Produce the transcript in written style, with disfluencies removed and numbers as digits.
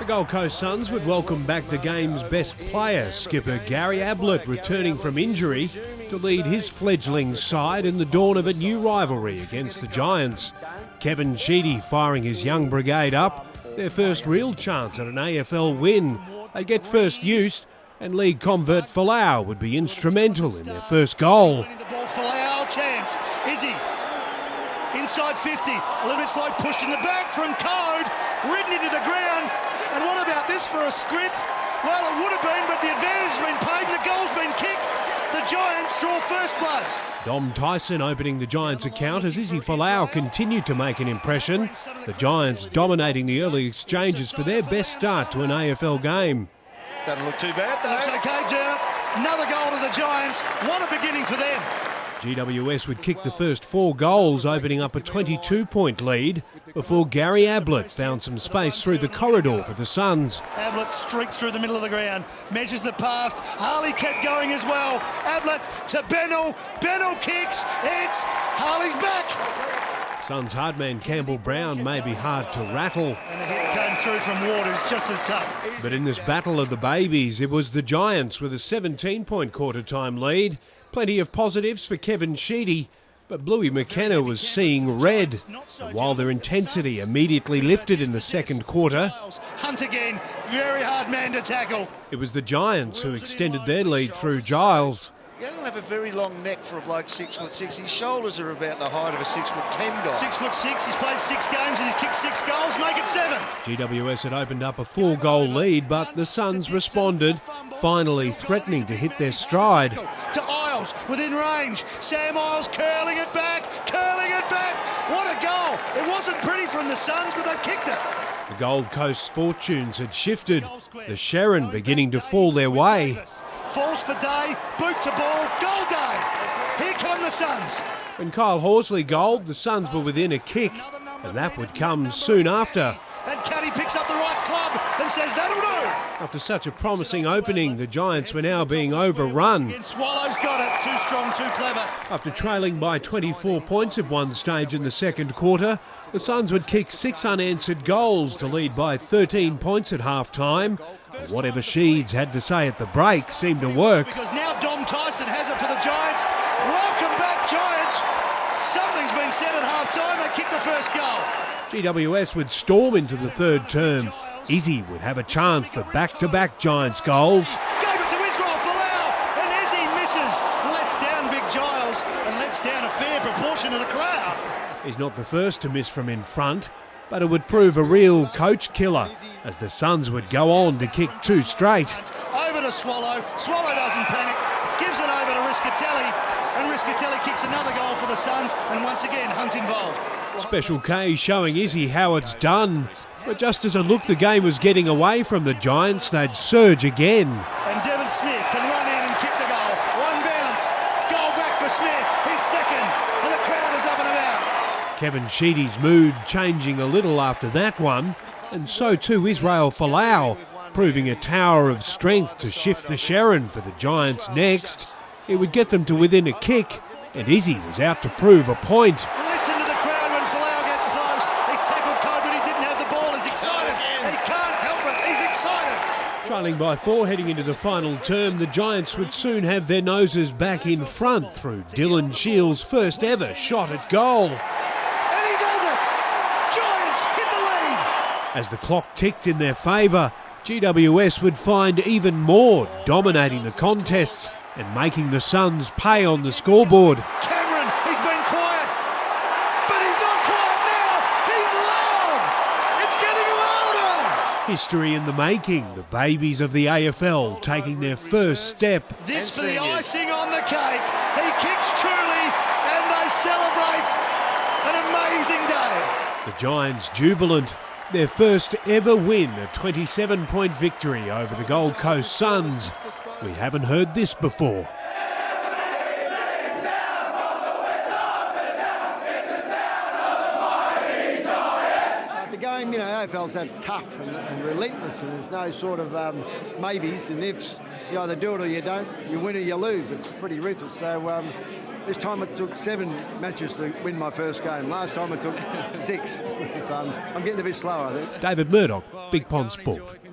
Gold Coast Suns would welcome back the game's best player, skipper Gary Ablett, returning from injury to lead his fledgling side in the dawn of a new rivalry against the Giants. Kevin Sheedy firing his young brigade up, their first real chance at an AFL win. They get first use, and league convert Folau would be instrumental in their first goal. The ball, Folau, chance. Izzy, inside 50, a little bit slow, pushed in the back from Code, ridden into the ground. And what about this for a script? Well, it would have been, but the advantage has been paid and the goal's been kicked. The Giants draw first blood. Dom Tyson opening the Giants' account as Izzy Folau continued to make an impression. The Giants dominating the early exchanges for their best start to an AFL game. Doesn't look too bad, though. Looks okay, Gerard. Another goal to the Giants. What a beginning for them. GWS would kick the first 4 goals, opening up a 22-point lead before Gary Ablett found some space through the corridor for the Suns. Ablett streaks through the middle of the ground, measures the pass. Harley kept going as well. Ablett to Bennell. Bennell kicks. It's Harley's back. Suns hardman Campbell Brown may be hard to rattle. And the hit came through from Waters, just as tough. But in this battle of the babies, it was the Giants with a 17-point quarter-time lead. Plenty of positives for Kevin Sheedy, but Bluey McKenna was seeing red. And while their intensity immediately lifted in the second quarter, Hunt again, very hard man to tackle. It was the Giants who extended their lead through Giles. He doesn't have a very long neck for a bloke 6'6". His shoulders are about the height of a 6'10" guy. 6'6", he's played 6 games and he's kicked 6 goals, make it 7. GWS had opened up a 4-goal lead, but the Suns responded, finally threatening to hit their stride. To Isles, within range. Sam Isles curling it back. What a goal. It wasn't pretty from the Suns, but they've kicked it. The Gold Coast's fortunes had shifted, the Sherrin beginning to fall their way. Falls for Day, boot to ball, goal Day. Here come the Suns. When Kyle Horsley goaled, the Suns were within a kick, and that would come soon after. And Caddy picks up the right club and says that'll do. After such a promising opening, the Giants were now being overrun. And Swallows got it, too strong, too clever. After trailing by 24 points at one stage in the second quarter, the Suns would kick 6 unanswered goals to lead by 13 points at half-time. Whatever Sheeds had to say at the break seemed to work. Because now Dom Tyson has it for the Giants. Welcome back, Giants. Something's been said at half-time. They kicked the first goal. GWS would storm into the third term. Izzy would have a chance for back-to-back Giants goals. Gave it to Israel Folau, and Izzy misses. Lets down Big Giles and lets down a fair proportion of the crowd. He's not the first to miss from in front, but it would prove a real coach killer as the Suns would go on to kick 2 straight. Over to Swallow. Swallow doesn't panic. Gives it over to Riscatelli. And Riscatelli kicks another goal for the Suns. And once again, Hunt involved. Special K showing Izzy how it's done. But just as it looked the game was getting away from the Giants, they'd surge again. And Devon Smith can run in and kick the goal. One bounce. Goal back for Smith. He's second. And the crowd is up and about. Kevin Sheedy's mood changing a little after that one. And so too Israel Folau, proving a tower of strength to shift the Sherrin for the Giants next. It would get them to within a kick, and Izzy was out to prove a point. Listen to the crowd when Folau gets close. He's tackled Code, but he didn't have the ball. He's excited. He can't help it. He's excited. Trailing by 4 heading into the final term, the Giants would soon have their noses back in front through Dylan Shields' first ever shot at goal. And he does it. Giants hit the lead. As the clock ticked in their favour, GWS would find even more, dominating the contests and making the Suns pay on the scoreboard. Cameron, he's been quiet, but he's not quiet now. He's loud. It's getting louder. History in the making, the babies of the AFL taking their first step. This for the icing on the cake. He kicks truly, and they celebrate an amazing day. The Giants jubilant. Their first ever win, a 27-point victory over the Gold Coast Suns. We haven't heard this before. The game, AFL's that tough and relentless, and there's no sort of maybes and ifs. You either do it or you don't. You win or you lose. It's pretty ruthless. So this time it took 7 matches to win my first game. Last time it took 6. I'm getting a bit slower, I think. David Murdoch. Big Pond Sport.